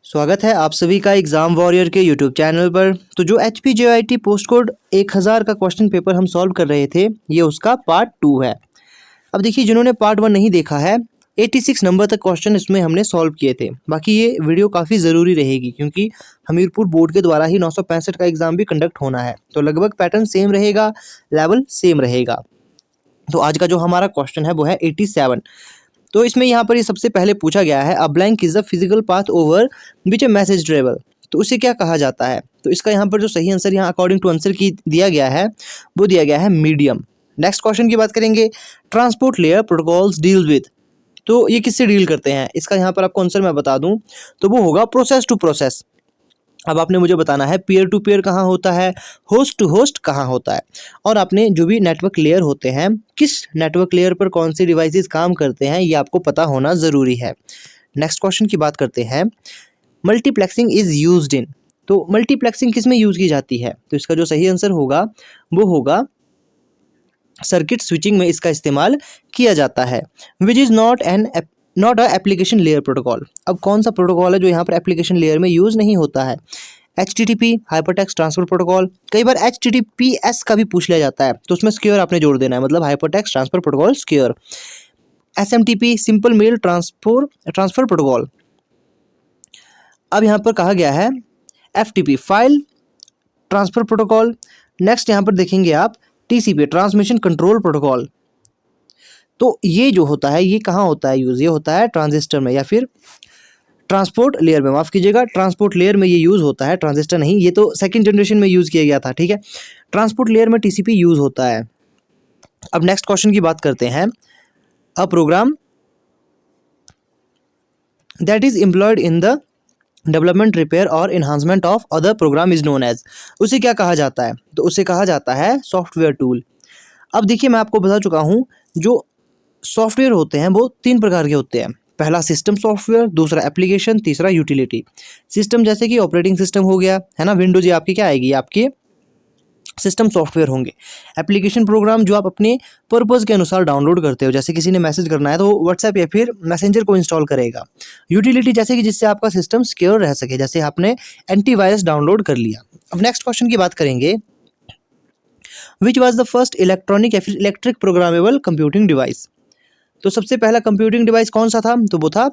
स्वागत है आप सभी का एग्ज़ाम वॉरियर के यूट्यूब चैनल पर। तो जो HPJIT पोस्ट कोड 1000 का क्वेश्चन पेपर हम सॉल्व कर रहे थे, ये उसका पार्ट 2 है। अब देखिए, जिन्होंने पार्ट 1 नहीं देखा है, 86 नंबर तक क्वेश्चन इसमें हमने सॉल्व किए थे। बाकी ये वीडियो काफ़ी ज़रूरी रहेगी क्योंकि हमीरपुर बोर्ड के द्वारा ही 965 का एग्ज़ाम भी कंडक्ट होना है। तो लगभग पैटर्न सेम रहेगा, लेवल सेम रहेगा। तो आज का जो हमारा क्वेश्चन है वो है 87। तो इसमें यहाँ पर ये सबसे पहले पूछा गया है, a blank is the physical path over which A message travel. तो उसे क्या कहा जाता है? तो इसका यहाँ पर जो सही आंसर यहाँ अकॉर्डिंग टू आंसर की दिया गया है वो दिया गया है मीडियम। नेक्स्ट क्वेश्चन की बात करेंगे, transport layer protocols deal with. तो ये किससे डील करते हैं? इसका यहाँ पर आपको आंसर मैं बता दूं तो वो होगा प्रोसेस टू प्रोसेस। अब आपने मुझे बताना है पीयर टू पीयर कहाँ होता है, होस्ट टू होस्ट कहाँ होता है, और आपने जो भी नेटवर्क लेयर होते हैं, किस नेटवर्क लेयर पर कौन से डिवाइसेस काम करते हैं, ये आपको पता होना ज़रूरी है। नेक्स्ट क्वेश्चन की बात करते हैं, मल्टीप्लेक्सिंग इज़ यूज्ड इन। तो मल्टीप्लेक्सिंग किस में यूज़ की जाती है? तो इसका जो सही आंसर होगा वो होगा सर्किट स्विचिंग में इसका इस्तेमाल किया जाता है। Which is not a application layer protocol. अब कौन सा प्रोटोकॉल है जो यहाँ पर एप्लीकेशन लेयर में यूज़ नहीं होता है? HTTP hypertext transfer protocol. कई बार HTTPS का भी पूछ लिया जाता है, तो उसमें सिक्योर आपने जोड़ देना है, मतलब hypertext transfer protocol secure. SMTP simple mail transfer protocol. अब यहाँ पर कहा गया है FTP file transfer protocol. Next यहाँ पर देखेंगे आप TCP ट्रांसमिशन कंट्रोल प्रोटोकॉल। तो ये जो होता है ये कहाँ होता है यूज़? ये होता है ट्रांजिस्टर में या फिर ट्रांसपोर्ट लेयर में, माफ़ कीजिएगा, ट्रांसपोर्ट लेयर में ये यूज़ होता है, ट्रांजिस्टर नहीं। ये तो सेकंड जनरेशन में यूज़ किया गया था, ठीक है। ट्रांसपोर्ट लेयर में TCP यूज़ होता है। अब नेक्स्ट क्वेश्चन की बात करते हैं, a program that is employed in the development repair और enhancement of other program is known as. उसे क्या कहा जाता है? तो उसे कहा जाता है सॉफ्टवेयर टूल। अब देखिए, मैं आपको बता चुका हूँ जो सॉफ्टवेयर होते हैं वो 3 प्रकार के होते हैं। पहला सिस्टम सॉफ्टवेयर, दूसरा एप्लीकेशन, तीसरा यूटिलिटी। सिस्टम जैसे कि ऑपरेटिंग सिस्टम हो गया, है ना, विंडोज, ये आपकी क्या आएगी, आपके सिस्टम सॉफ्टवेयर होंगे। एप्लीकेशन प्रोग्राम जो आप अपने पर्पज़ के अनुसार डाउनलोड करते हो, जैसे किसी ने मैसेज करना है तो वो व्हाट्सएप या फिर मैसेंजर को इंस्टॉल करेगा। यूटिलिटी जैसे कि जिससे आपका सिस्टम सिक्योर रह सके, जैसे आपने एंटीवायरस डाउनलोड कर लिया। अब नेक्स्ट क्वेश्चन की बात करेंगे, which was the first electronic या फिर इलेक्ट्रिक प्रोग्रामेबल कंप्यूटिंग डिवाइस। तो सबसे पहला कंप्यूटिंग डिवाइस कौन सा था? तो वो था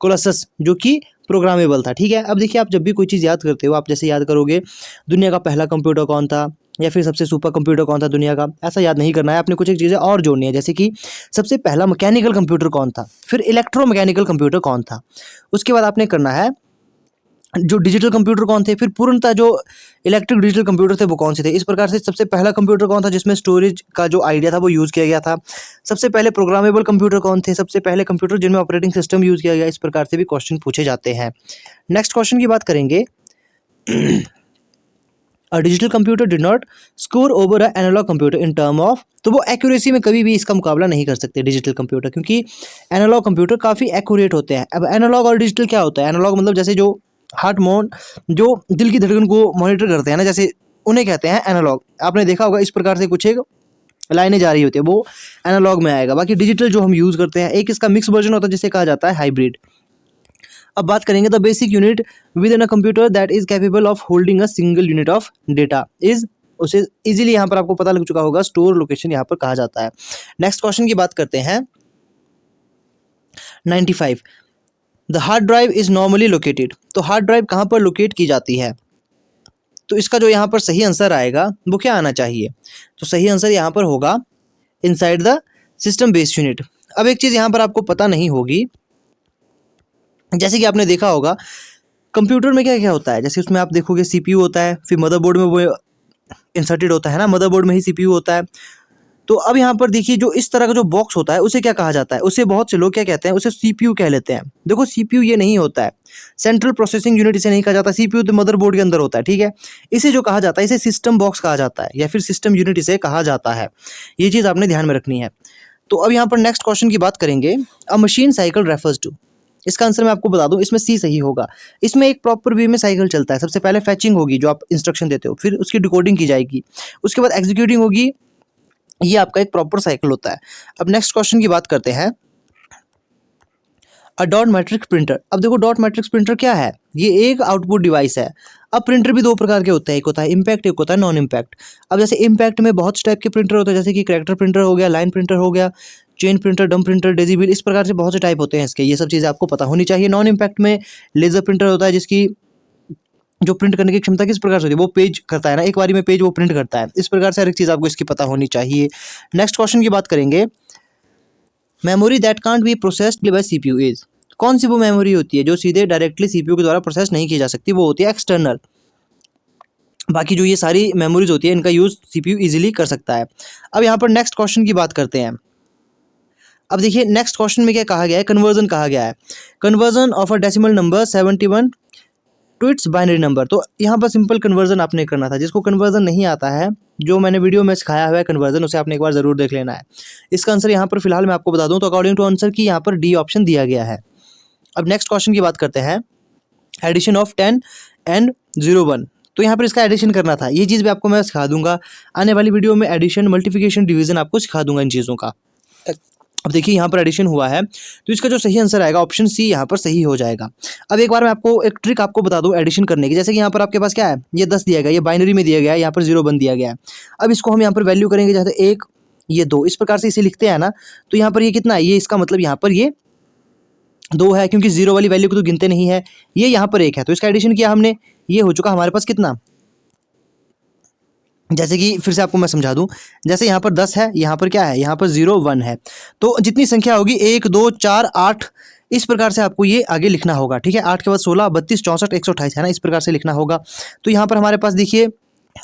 कोलसस, जो कि प्रोग्रामेबल था, ठीक है। अब देखिए, आप जब भी कोई चीज़ याद करते हो, आप जैसे याद करोगे दुनिया का पहला कंप्यूटर कौन था या फिर सबसे सुपर कंप्यूटर कौन था दुनिया का, ऐसा याद नहीं करना है। आपने कुछ एक चीज़ें और जोड़नी है, जैसे कि सबसे पहला मैकेनिकल कंप्यूटर कौन था, फिर इलेक्ट्रोमैकेनिकल कंप्यूटर कौन था, उसके बाद आपने करना है जो डिजिटल कंप्यूटर कौन थे, फिर पूर्णतः जो इलेक्ट्रिक डिजिटल कंप्यूटर थे वो कौन से थे। इस प्रकार से सबसे पहला कंप्यूटर कौन था जिसमें स्टोरेज का जो आइडिया था वो यूज़ किया गया था। सबसे पहले प्रोग्रामेबल कंप्यूटर कौन थे, सबसे पहले कंप्यूटर जिनमें ऑपरेटिंग सिस्टम यूज़ किया गया। इस प्रकार से भी क्वेश्चन पूछे जाते हैं। नेक्स्ट क्वेश्चन की बात करेंगे, a digital computer did not score over a analog computer in term of. तो वो एक्यूरेसी में कभी भी इसका मुकाबला नहीं कर सकते डिजिटल कंप्यूटर, क्योंकि एनालॉग कंप्यूटर काफ़ी एक्यूरेट होते हैं। अब एनालॉग और डिजिटल क्या होता है? एनालॉग मतलब जैसे जो हार्ट मोन, जो दिल की धड़कन को मॉनिटर करते हैं ना, जैसे उन्हें कहते हैं एनालॉग। आपने देखा होगा इस प्रकार से कुछ एक लाइनें जा रही होती है, वो एनालॉग में आएगा। बाकी डिजिटल जो हम यूज़ करते हैं, एक इसका मिक्स वर्जन होता है जिसे कहा जाता है हाइब्रिड। अब बात करेंगे, the basic unit with in a computer that is capable of holding a single unit of data is, उसे इजीली यहाँ पर आपको पता लग चुका होगा, स्टोर लोकेशन यहाँ पर कहा जाता है। नेक्स्ट क्वेश्चन की बात करते हैं, 95, the hard drive is normally located. तो हार्ड ड्राइव कहाँ पर लोकेट की जाती है? तो इसका जो यहाँ पर सही आंसर आएगा वो क्या आना चाहिए? तो सही आंसर यहाँ पर होगा inside the system based unit. अब एक चीज़ यहाँ पर आपको पता नहीं होगी, जैसे कि आपने देखा होगा कंप्यूटर में क्या क्या होता है, जैसे उसमें आप देखोगे CPU होता है, फिर मदरबोर्ड में वो इंसर्टेड होता है ना, मदरबोर्ड में ही CPU होता है। तो अब यहाँ पर देखिए, जो इस तरह का जो बॉक्स होता है उसे क्या कहा जाता है? उसे बहुत से लोग क्या कहते हैं, उसे CPU कह लेते हैं। देखो, CPU ये नहीं होता है, सेंट्रल प्रोसेसिंग यूनिट इसे नहीं कहा जाता। CPU तो मदरबोर्ड के अंदर होता है, ठीक है। इसे जो कहा जाता है, इसे सिस्टम बॉक्स कहा जाता है या फिर सिस्टम यूनिट इसे कहा जाता है। ये चीज़ आपने ध्यान में रखनी है। तो अब यहाँ पर नेक्स्ट क्वेश्चन की बात करेंगे, a machine cycle refers to. इसका आंसर मैं आपको बता दूं, इसमें सी सही होगा। इसमें एक प्रॉपर वे में साइकिल चलता है। सबसे पहले फैचिंग होगी, जो आप इंस्ट्रक्शन देते हो, फिर उसकी डिकोडिंग की जाएगी, उसके बाद एग्जीक्यूटिंग होगी। ये आपका एक प्रॉपर साइकिल होता है। अब नेक्स्ट क्वेश्चन की बात करते हैं, अ डॉट मैट्रिक्स प्रिंटर। अब देखो डॉट मैट्रिक्स प्रिंटर क्या है, ये एक आउटपुट डिवाइस है। अब प्रिंटर भी दो प्रकार के होते हैं, एक होता है इम्पैक्ट, एक होता है नॉन इम्पैक्ट। अब जैसे इम्पैक्ट में बहुत टाइप के प्रिंटर होते हैं, जैसे कि कैरेक्टर प्रिंटर हो गया, लाइन प्रिंटर हो गया, चेन प्रिंटर, डम प्रिंटर, डेजिबल, इस प्रकार से बहुत से टाइप होते हैं इसके। ये सब चीज़ें आपको पता होनी चाहिए। नॉन इम्पैक्ट में लेजर प्रिंटर होता है, जिसकी जो प्रिंट करने की क्षमता किस प्रकार से होती है, वो पेज करता है ना, एक बारी में पेज वो प्रिंट करता है। इस प्रकार से हर एक चीज़ आपको इसकी पता होनी चाहिए। नेक्स्ट क्वेश्चन की बात करेंगे, memory that can't be processed bye CPU is. कौन सी वो मेमोरी होती है जो सीधे डायरेक्टली सीपीयू के द्वारा प्रोसेस नहीं की जा सकती, वो होती है एक्सटर्नल। बाकी जो ये सारी मेमोरीज होती है इनका यूज़ सीपीयू इजीली कर सकता है। अब यहाँ पर नेक्स्ट क्वेश्चन की बात करते हैं। अब देखिए नेक्स्ट क्वेश्चन में क्या कहा गया है, कन्वर्जन कहा गया है। Conversion of a decimal number 71 to its binary number. तो यहाँ पर सिंपल कन्वर्जन आपने करना था। जिसको कन्वर्जन नहीं आता है, जो मैंने वीडियो में सिखाया हुआ है कन्वर्जन, उसे आपने एक बार ज़रूर देख लेना है। इसका आंसर यहाँ पर फिलहाल मैं आपको बता दूँ तो अकॉर्डिंग टू आंसर की यहाँ पर डी ऑप्शन दिया गया है। अब नेक्स्ट क्वेश्चन की बात करते हैं, एडिशन ऑफ 10 एंड 01। तो यहाँ पर इसका एडिशन करना था, ये चीज़ भी आपको मैं सिखा दूंगा आने वाली वीडियो में। एडिशन, मल्टीप्लिकेशन, डिवीजन आपको सिखा दूंगा इन चीज़ों का। अब देखिए यहाँ पर एडिशन हुआ है, तो इसका जो सही आंसर आएगा ऑप्शन सी यहाँ पर सही हो जाएगा। अब एक बार मैं आपको एक ट्रिक आपको बता दूं एडिशन करने की। जैसे कि यहाँ पर आपके पास क्या है, ये 10 दिया गया, ये बाइनरी में दिया गया है, यहाँ पर 0 1 दिया गया है। अब इसको हम यहाँ पर वैल्यू करेंगे, जैसे 1, ये 2, इस प्रकार से इसे लिखते हैं ना। तो यहाँ पर ये कितना है, ये इसका मतलब यहाँ पर ये 2 है, क्योंकि 0 वाली वैल्यू को तो गिनते नहीं है। ये यहाँ पर 1 है, तो इसका एडिशन किया हमने, ये हो चुका हमारे पास कितना। जैसे कि फिर से आपको मैं समझा दूं, जैसे यहाँ पर 10 है, यहाँ पर क्या है, यहाँ पर 0 1 है। तो जितनी संख्या होगी 1 2 4 8, इस प्रकार से आपको ये आगे लिखना होगा। ठीक है, 8 के बाद 16 32 64 128 है ना, इस प्रकार से लिखना होगा। तो यहाँ पर हमारे पास देखिए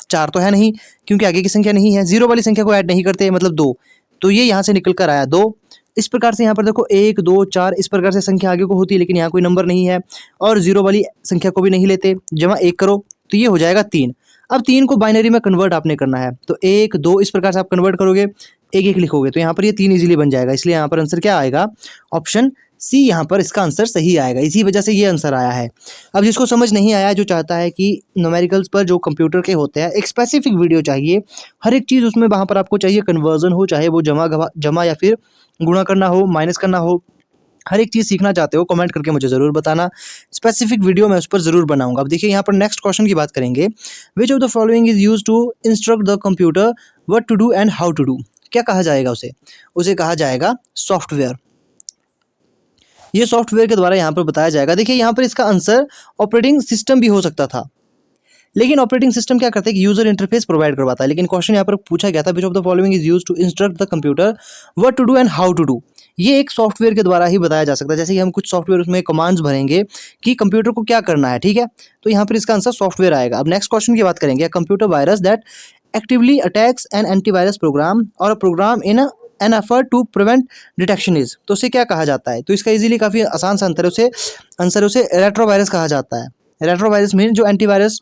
4 तो है नहीं, क्योंकि आगे की संख्या नहीं है। 0 वाली संख्या को ऐड नहीं करते, मतलब 2, तो ये यहाँ से निकल कर आया 2। इस प्रकार से यहाँ पर देखो 1 2 4 इस प्रकार से संख्या आगे को होती है, लेकिन यहाँ कोई नंबर नहीं है और 0 वाली संख्या को भी नहीं लेते। जमा 1 करो तो ये हो जाएगा 3। अब 3 को बाइनरी में कन्वर्ट आपने करना है, तो 1 2 इस प्रकार से आप कन्वर्ट करोगे, 1 1 लिखोगे, तो यहाँ पर ये 3 इजीली बन जाएगा। इसलिए यहाँ पर आंसर क्या आएगा, ऑप्शन सी यहाँ पर इसका आंसर सही आएगा। इसी वजह से ये आंसर आया है। अब जिसको समझ नहीं आया, जो चाहता है कि न्यूमेरिकल्स पर जो कंप्यूटर के होते हैं एक स्पेसिफिक वीडियो चाहिए, हर एक चीज़ उसमें वहाँ पर आपको चाहिए, कन्वर्जन हो, चाहे वो जमा या फिर गुणा करना हो, माइनस करना हो, हर एक चीज़ सीखना चाहते हो, कमेंट करके मुझे ज़रूर बताना। स्पेसिफिक वीडियो मैं उस पर ज़रूर बनाऊंगा। अब देखिए यहाँ पर नेक्स्ट क्वेश्चन की बात करेंगे, which of the following is use to instruct the computer what to do and how to do. क्या कहा जाएगा उसे कहा जाएगा सॉफ्टवेयर। ये सॉफ्टवेयर के द्वारा यहाँ पर बताया जाएगा। देखिए यहाँ पर इसका आंसर ऑपरेटिंग सिस्टम भी हो सकता था, लेकिन ऑपरेटिंग सिस्टम क्या करता है कि यूजर इंटरफेस प्रोवाइड करवाता है। लेकिन क्वेश्चन यहाँ पर पूछा गया था, which of the following is use to instruct the computer what to do and how to do. ये एक सॉफ्टवेयर के द्वारा ही बताया जा सकता है। जैसे कि हम कुछ सॉफ्टवेयर उसमें कमांड्स भरेंगे कि कंप्यूटर को क्या करना है, ठीक है, तो यहाँ पर इसका आंसर सॉफ्टवेयर आएगा। अब नेक्स्ट क्वेश्चन की बात करेंगे, computer virus that actively attacks an antivirus program और program in an effort to prevent detection is. तो उसे क्या कहा जाता है, तो इसका इजीली काफ़ी आसान सा आंसर उसे रेट्रोवायरस कहा जाता है। रेट्रोवायरस मीन जो एंटीवायरस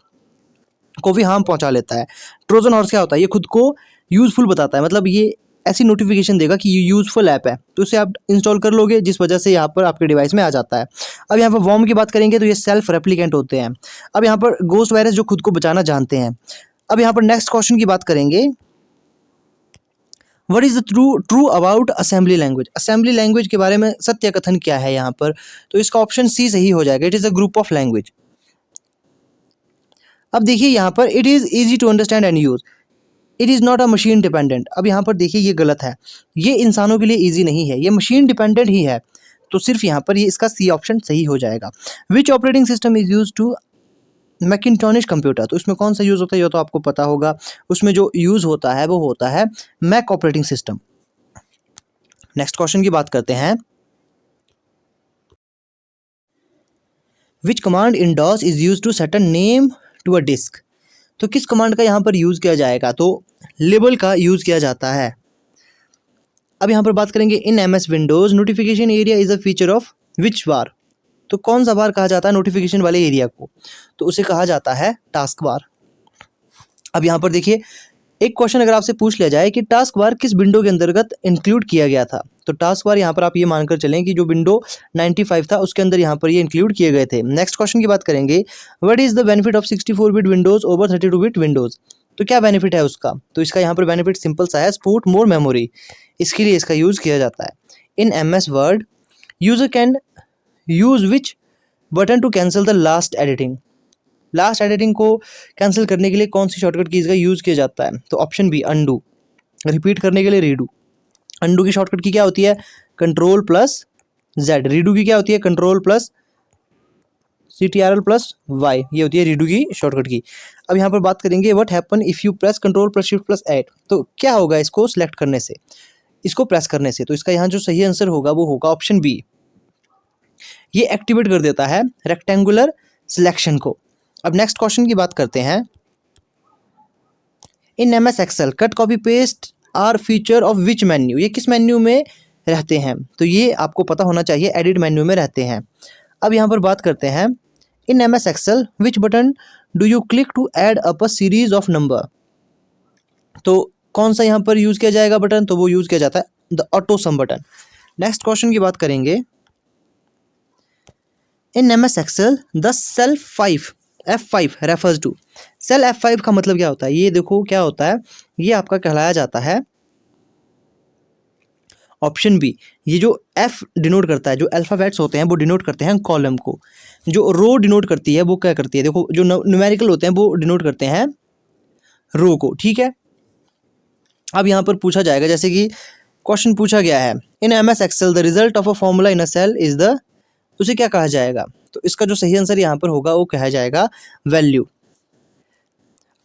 को भी हार्म पहुंचा लेता है। ट्रोजन हॉर्स क्या होता है, ये खुद को यूजफुल बताता है, मतलब ये ऐसी नोटिफिकेशन देगा कि ये यूजफुल ऐप है, तो उसे आप इंस्टॉल कर लोगे, जिस वजह से यहाँ पर आपके डिवाइस में आ जाता है। अब यहाँ पर वॉर्म की बात करेंगे तो ये सेल्फ रेप्लिकेंट होते हैं। अब यहाँ पर गोस्ट वायरस जो खुद को बचाना जानते हैं। अब यहाँ पर नेक्स्ट क्वेश्चन की बात करेंगे, what is the true about assembly language. Assembly language के बारे में सत्य कथन क्या है यहाँ पर, तो इसका ऑप्शन सी सही हो जाएगा, it is a group of language. अब देखिए यहाँ पर it is easy to understand and use, it is not a machine dependent. अब यहाँ पर देखिए ये गलत है, ये इंसानों के लिए ईजी नहीं है, ये मशीन डिपेंडेंट ही है। तो सिर्फ यहाँ पर ये इसका सी ऑप्शन सही हो जाएगा। Which operating system is use to Macintosh computer. तो इसमें कौन सा यूज़ होता है ये तो आपको पता होगा। उसमें जो यूज़ होता है वो होता है Mac operating system. Next question की बात करते हैं, which command in DOS is use to set a name to a disk. तो किस कमांड का यहाँ पर यूज़ किया जाएगा, तो लेबल का यूज़ किया जाता है। अब यहाँ पर बात करेंगे, in MS Windows notification area is a feature of which bar. तो कौन सा बार कहा जाता है नोटिफिकेशन वाले एरिया को, तो उसे कहा जाता है टास्क बार। अब यहाँ पर देखिए एक क्वेश्चन अगर आपसे पूछ लिया जाए कि टास्क बार किस विंडो के अंतर्गत इंक्लूड किया गया था, तो टास्क बार यहाँ पर आप ये मानकर चलें कि जो विंडो 95 था उसके अंदर यहाँ पर ये इंक्लूड किए गए थे। नेक्स्ट क्वेश्चन की बात करेंगे, what is the benefit of 64 bit Windows over 32 bit Windows. तो क्या बेनिफिट है उसका, तो इसका यहाँ पर बेनिफिट सिंपल सा है, सपोर्ट मोर मेमोरी, इसके लिए इसका यूज़ किया जाता है। In MS word user can use which button to cancel the last editing. Last editing को कैंसिल करने के लिए कौन सी शॉर्टकट कीज का यूज किया जाता है? तो ऑप्शन बी अनडू, रिपीट करने के लिए रीडू। अनडू की शॉर्टकट की क्या होती है? Control plus Z. रीडू की क्या होती है? Control plus CTRL plus Y, ये होती है रीडू की शॉर्टकट की। अब यहाँ पर बात करेंगे what happen if you press control plus shift plus eight. तो क्या होगा इसको सिलेक्ट करने से, इसको प्रेस करने से? तो इसका यहाँ जो सही आंसर होगा वो होगा ऑप्शन बी, ये एक्टिवेट कर देता है रेक्टेंगुलर सिलेक्शन को। अब नेक्स्ट क्वेश्चन की बात करते हैं। In MS Excel cut copy paste are feature of which menu. ये किस मेन्यू में रहते हैं? तो ये आपको पता होना चाहिए, एडिट मेन्यू में रहते हैं। अब यहाँ पर बात करते हैं in MS Excel which button do you click to add up a series of number. तो कौन सा यहाँ पर यूज़ किया जाएगा बटन? तो वो यूज़ किया जाता है the auto sum button. Next question की बात करेंगे। In MS Excel the cell 5 F5 refers to. Cell F5 का मतलब क्या होता है? ये देखो क्या होता है, ये आपका कहलाया जाता है ऑप्शन बी, ये जो F डिनोट करता है, जो अल्फ़ाबेट्स होते हैं वो डिनोट करते हैं कॉलम को। जो रो डिनोट करती है वो क्या करती है? देखो जो न्यूमेरिकल होते हैं वो डिनोट करते हैं रो को, ठीक है। अब यहाँ पर पूछा जाएगा, जैसे कि क्वेश्चन पूछा गया है in MS Excel the result of a formula in a cell is the, उसे क्या कहा जाएगा? तो इसका जो सही आंसर यहाँ पर होगा वो कहा जाएगा वैल्यू।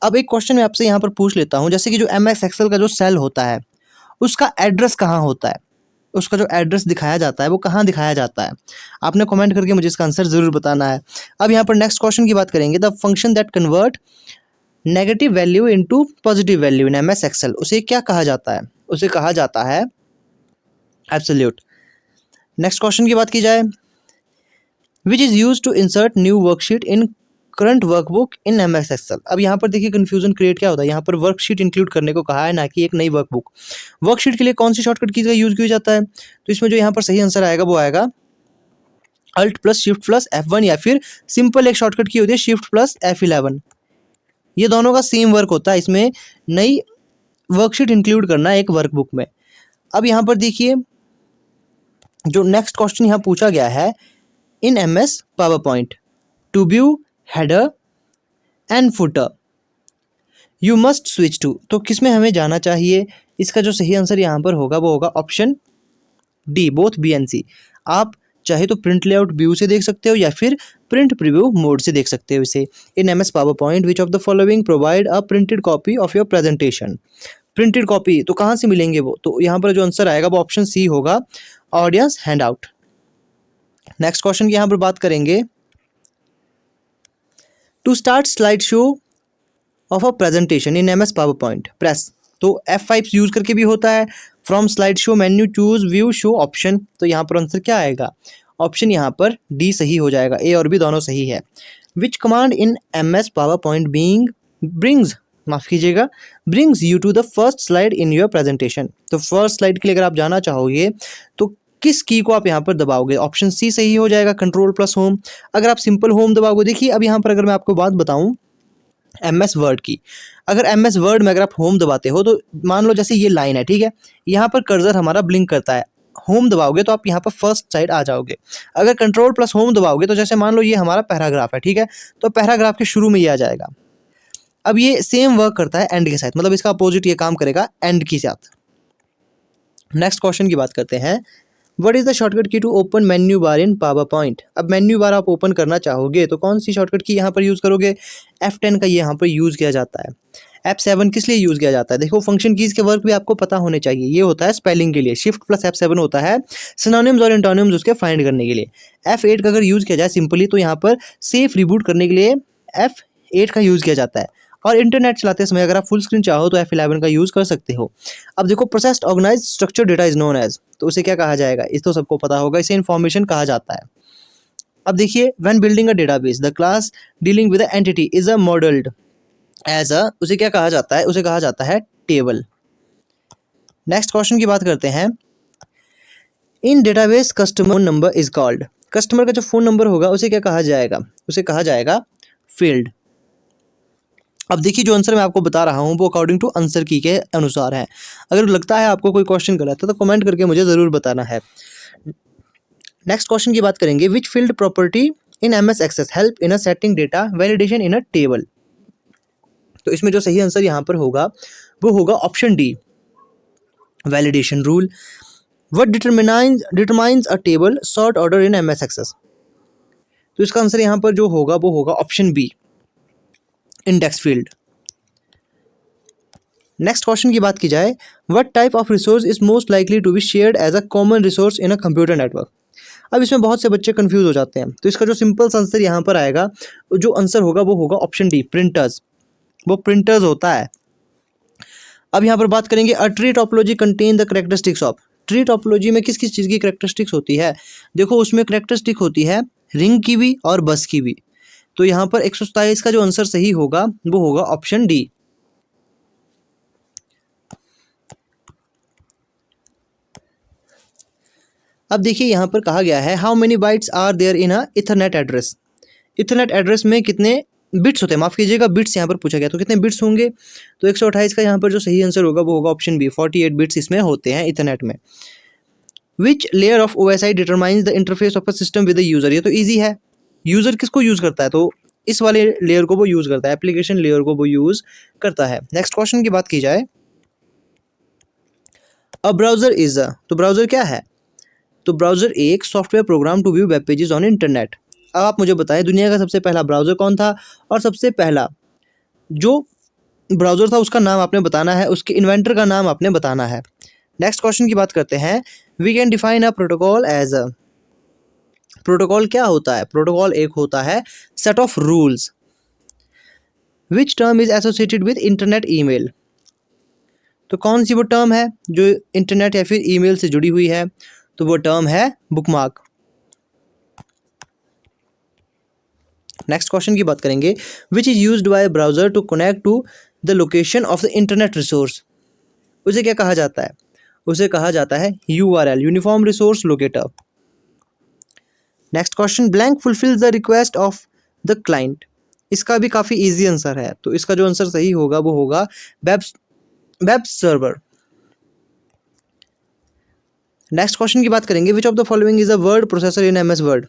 अब एक क्वेश्चन मैं आपसे यहाँ पर पूछ लेता हूँ, जैसे कि जो MS एक्सेल का जो सेल होता है उसका एड्रेस कहाँ होता है? उसका जो एड्रेस दिखाया जाता है वो कहाँ दिखाया जाता है? आपने कमेंट करके मुझे इसका आंसर ज़रूर बताना है। अब यहाँ पर नेक्स्ट क्वेश्चन की बात करेंगे। The function that convert negative value into positive value in MS Excel, उसे क्या कहा जाता है? उसे कहा जाता है एब्सोल्यूट। नेक्स्ट क्वेश्चन की बात की जाए, which is use to insert new worksheet in current workbook in MS Excel. अब यहाँ पर देखिए कन्फ्यूजन क्रिएट क्या होता है, यहाँ पर वर्कशीट इंक्लूड करने को कहा है, ना कि एक नई वर्कबुक। वर्कशीट के लिए कौन सी शॉर्टकट की का यूज़ किया जाता है? तो इसमें जो यहाँ पर सही आंसर आएगा वो आएगा alt plus shift plus F1, या फिर सिंपल एक शॉर्टकट की होती है शिफ्ट प्लस F11। ये दोनों का सेम वर्क होता है, इसमें नई वर्कशीट इंक्लूड करना है एक वर्कबुक में। अब यहाँ पर देखिए जो नेक्स्ट क्वेश्चन यहाँ पूछा गया है, in MS PowerPoint to view header and footer you must switch to. तो किस में हमें जाना चाहिए? इसका जो सही आंसर यहाँ पर होगा वो होगा option D, both B and C. आप चाहे तो प्रिंट लेआउट व्यू से देख सकते हो या फिर प्रिंट प्रीव्यू मोड से देख सकते हो इसे। इन MS power point which of the following provide a printed copy of your presentation. Printed copy तो कहाँ से मिलेंगे वो? तो यहाँ पर जो आंसर आएगा वो ऑप्शन सी होगा, ऑडियंस हैंडआउट। नेक्स्ट क्वेश्चन की यहाँ पर बात करेंगे। To start slide show of a presentation in MS PowerPoint press. तो F5 यूज करके भी होता है। From slide show menu choose view show option. तो यहाँ पर आंसर क्या आएगा? ऑप्शन यहाँ पर डी सही हो जाएगा, ए और बी दोनों सही है। Which command in MS PowerPoint brings, माफ कीजिएगा, brings you to the first slide in your presentation. तो फर्स्ट स्लाइड के लिए अगर आप जाना चाहोगे तो किस की को आप यहाँ पर दबाओगे? ऑप्शन सी सही हो जाएगा, कंट्रोल प्लस होम। अगर आप सिंपल होम दबाओगे, देखिए अब यहाँ पर अगर मैं आपको बात बताऊँ MS वर्ड की, अगर MS वर्ड में अगर आप होम दबाते हो तो मान लो जैसे ये लाइन है, ठीक है, यहाँ पर कर्सर हमारा ब्लिंक करता है, होम दबाओगे तो आप यहाँ पर फर्स्ट साइड आ जाओगे। अगर कंट्रोल प्लस होम दबाओगे तो जैसे मान लो ये हमारा पैराग्राफ है, ठीक है, तो पैराग्राफ के शुरू में ये आ जाएगा। अब ये सेम वर्क करता है एंड के साथ, मतलब इसका अपोजिट ये काम करेगा एंड के साथ। नेक्स्ट क्वेश्चन की बात करते हैं। What is the shortcut key to open menu bar in PowerPoint. अब मेन्यू बार आप ओपन करना चाहोगे तो कौन सी शॉर्टकट की यहाँ पर यूज़ करोगे? F10 का यहाँ पर यूज़ किया जाता है। F7 किस लिए यूज़ किया जाता है? देखो फंक्शन कीज़ के वर्क भी आपको पता होने चाहिए। ये होता है स्पेलिंग के लिए, शिफ्ट प्लस F7 होता है सिनोनिम्स और एंटोनिम्स उसके फाइंड करने के लिए। F8 का अगर यूज़ किया जाए सिंपली तो यहाँ पर सेफ रिबूट करने के लिए F8 का यूज़ किया जाता है। और इंटरनेट चलाते समय अगर आप फुल स्क्रीन चाहो तो F11 का यूज़ कर सकते हो। अब देखो processed organized structure data is known as, तो उसे क्या कहा जाएगा? इस तो सबको पता होगा, इसे इन्फॉर्मेशन कहा जाता है। अब देखिए when building a database the class dealing with the entity is a modelled as a, उसे क्या कहा जाता है? उसे कहा जाता है टेबल। नेक्स्ट क्वेश्चन की बात करते हैं। In database customer number is called, customer का जो फ़ोन नंबर होगा उसे क्या कहा जाएगा? उसे कहा जाएगा फील्ड। अब देखिए जो आंसर मैं आपको बता रहा हूँ वो अकॉर्डिंग टू आंसर की के अनुसार है। अगर लगता है आपको कोई क्वेश्चन गलत है तो कमेंट करके मुझे ज़रूर बताना है। नेक्स्ट क्वेश्चन की बात करेंगे, which field property in MS Access help in a setting data validation in a table. तो इसमें जो सही आंसर यहाँ पर होगा वो होगा option D, validation rule. What determines a table sort order in MS Access. तो इसका आंसर यहाँ पर जो होगा वो होगा option B, index field. Next question की बात की जाए, what type of resource is most likely to be shared as a common resource in a computer network. अब इसमें बहुत से बच्चे कंफ्यूज हो जाते हैं, तो इसका जो सिंपल आंसर यहाँ पर आएगा, जो आंसर होगा वो होगा ऑप्शन डी, प्रिंटर्स। वो प्रिंटर्स होता है। अब यहाँ पर बात करेंगे, a tree topology contain the characteristics of. Tree topology में किस किस चीज़ की कैरेक्टरिस्टिक्स होती है? देखो उसमें कैरेक्टरिस्टिक होती है रिंग की भी और बस की भी। तो यहाँ पर 127 का जो आंसर सही होगा वो होगा ऑप्शन डी। अब देखिए यहाँ पर कहा गया है, how many bytes are there in a ethernet address. Ethernet address में कितने बिट्स होते हैं, माफ़ कीजिएगा बिट्स यहाँ पर पूछा गया, तो कितने बिट्स होंगे? तो 128 का यहाँ पर जो सही आंसर होगा वो होगा ऑप्शन बी, 48 बिट्स इसमें होते हैं इथरनेट में। Which layer of OSI determines the interface of a system with the user. ये तो ईजी है, यूज़र किसको यूज़ करता है? तो इस वाले लेयर को वो यूज़ करता है, एप्लीकेशन लेयर को वो यूज़ करता है। नेक्स्ट क्वेश्चन की बात की जाए, अ ब्राउज़र इज अ, तो ब्राउज़र क्या है? तो ब्राउज़र एक software program to view web pages on internet. अब आप मुझे बताएं, दुनिया का सबसे पहला ब्राउज़र कौन था, और सबसे पहला जो ब्राउज़र था उसका नाम आपने बताना है, उसके इन्वेंटर का नाम आपने बताना है। नेक्स्ट क्वेश्चन की बात करते हैं, we can define a protocol as a. Protocol क्या होता है? प्रोटोकॉल एक होता है set of rules. Which term is associated with internet email. तो कौन सी वो टर्म है जो इंटरनेट या फिर ईमेल से जुड़ी हुई है? तो वो टर्म है बुकमार्क। नेक्स्ट क्वेश्चन की बात करेंगे, which is used by browser to connect to the location of the internet resource. उसे क्या कहा जाता है? उसे कहा जाता है URL, uniform resource locator. Next question, blank fulfils the request of the client. इसका भी काफ़ी इजी आंसर है, तो इसका जो आंसर सही होगा वो होगा वेब सर्वर। नेक्स्ट क्वेश्चन की बात करेंगे, which of the following is a word processor in MS Word.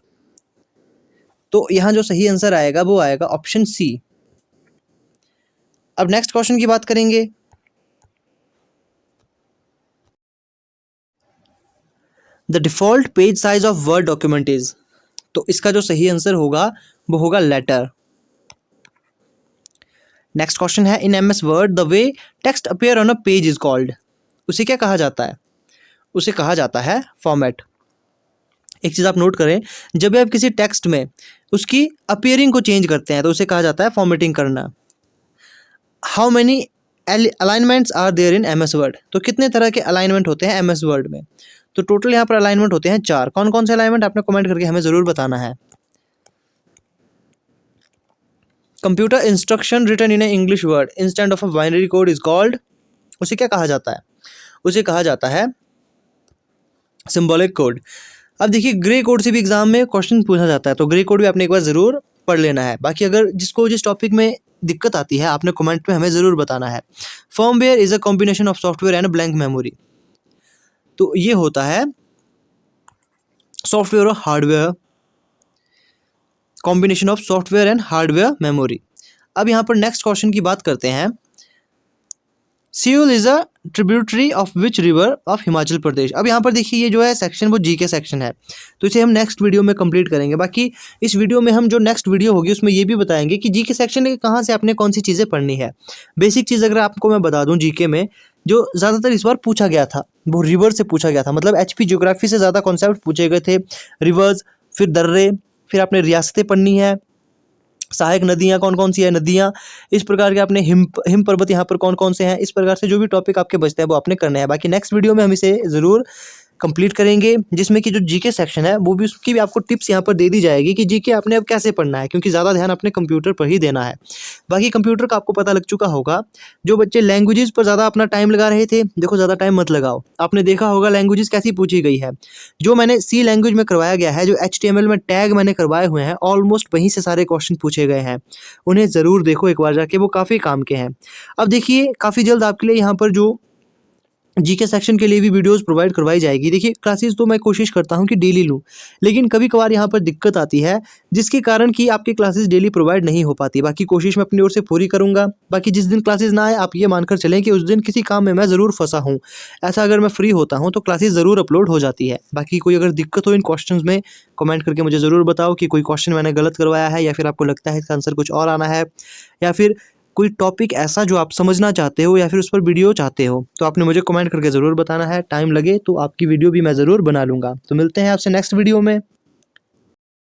तो यहाँ जो सही आंसर आएगा वो आएगा ऑप्शन सी। अब नेक्स्ट क्वेश्चन की बात करेंगे, the default page size of word document is. तो इसका जो सही आंसर होगा वो होगा लेटर। नेक्स्ट क्वेश्चन है, in MS word the way text appear on a page is called. उसे क्या कहा जाता है? उसे कहा जाता है फॉर्मेट। एक चीज़ आप नोट करें, जब भी आप किसी टेक्स्ट में उसकी अपीयरिंग को चेंज करते हैं तो उसे कहा जाता है फॉर्मेटिंग करना। How many alignments are there in MS Word. तो कितने तरह के अलाइनमेंट होते हैं MS वर्ड में? तो टोटल यहाँ पर अलाइनमेंट होते हैं 4। कौन कौन से अलाइनमेंट आपने कमेंट करके हमें ज़रूर बताना है। Computer instruction written in a English word instant of a binary code is called. उसे क्या कहा जाता है? उसे कहा जाता है सिंबॉलिक कोड। अब देखिए, ग्रे कोड से भी एग्जाम में क्वेश्चन पूछा जाता है, तो ग्रे कोड भी आपने एक बार ज़रूर पढ़ लेना है। बाकी अगर जिसको जिस टॉपिक में दिक्कत आती है आपने कमेंट में हमें ज़रूर बताना है। Firmware is a combination of software and blank memory. तो ये होता है सॉफ्टवेयर और hardware, combination of software and hardware memory. अब यहाँ पर नेक्स्ट क्वेश्चन की बात करते हैं, Siul is a tributary of which river of Himachal Pradesh. अब यहाँ पर देखिए, ये जो है सेक्शन वो जीके सेक्शन है, तो इसे हम नेक्स्ट वीडियो में कंप्लीट करेंगे। बाकी इस वीडियो में हम जो नेक्स्ट वीडियो होगी उसमें ये भी बताएंगे कि जीके सेक्शन में कहाँ से आपने कौन सी चीज़ें पढ़नी है। बेसिक चीज़ अगर आपको मैं बता दूँ, जीके में जो ज़्यादातर इस बार पूछा गया था वो रिवर से पूछा गया था। मतलब HP ज्योग्राफी से ज़्यादा कॉन्सेप्ट पूछे गए थे, रिवर्स, फिर दर्रे, फिर आपने रियासतें पढ़नी है, सहायक नदियाँ कौन कौन सी है, नदियाँ, इस प्रकार के आपने हिम पर्वत यहाँ पर कौन कौन से हैं, इस प्रकार से जो भी टॉपिक आपके बचते हैं वो आपने करने हैं। बाकी नेक्स्ट वीडियो में हम इसे ज़रूर कंप्लीट करेंगे, जिसमें कि जो जीके सेक्शन है वो भी, उसकी भी आपको टिप्स यहाँ पर दे दी जाएगी कि जीके आपने अब कैसे पढ़ना है, क्योंकि ज़्यादा ध्यान अपने कंप्यूटर पर ही देना है। बाकी कंप्यूटर का आपको पता लग चुका होगा। जो बच्चे लैंग्वेजेस पर ज़्यादा अपना टाइम लगा रहे थे, देखो ज़्यादा टाइम मत लगाओ। आपने देखा होगा लैंग्वेजेस कैसी पूछी गई है। जो मैंने C लैंग्वेज में करवाया गया है, जो HTML में टैग मैंने करवाए हुए हैं, ऑलमोस्ट वहीं से सारे क्वेश्चन पूछे गए हैं। उन्हें ज़रूर देखो एक बार जाके, वो काफ़ी काम के हैं। अब देखिए, काफ़ी जल्द आपके लिए यहाँ पर जो जीके सेक्शन के लिए भी वीडियोस प्रोवाइड करवाई जाएगी। देखिए क्लासेस तो मैं कोशिश करता हूँ कि डेली लूँ, लेकिन कभी कभार यहाँ पर दिक्कत आती है जिसके कारण कि आपकी क्लासेस डेली प्रोवाइड नहीं हो पाती। बाकी कोशिश मैं अपनी ओर से पूरी करूँगा। बाकी जिस दिन क्लासेस ना आए आप ये मानकर चलें कि उस दिन किसी काम में मैं ज़रूर फंसा हूँ। ऐसा अगर मैं फ्री होता हूँ तो क्लासेस ज़रूर अपलोड हो जाती है। बाकी कोई अगर दिक्कत हो इन क्वेश्चन में, कमेंट करके मुझे ज़रूर बताओ कि कोई क्वेश्चन मैंने गलत करवाया है या फिर आपको लगता है इसका आंसर कुछ और आना है, या फिर कोई टॉपिक ऐसा जो आप समझना चाहते हो या फिर उस पर वीडियो चाहते हो, तो आपने मुझे कमेंट करके ज़रूर बताना है। टाइम लगे तो आपकी वीडियो भी मैं ज़रूर बना लूँगा। तो मिलते हैं आपसे नेक्स्ट वीडियो में।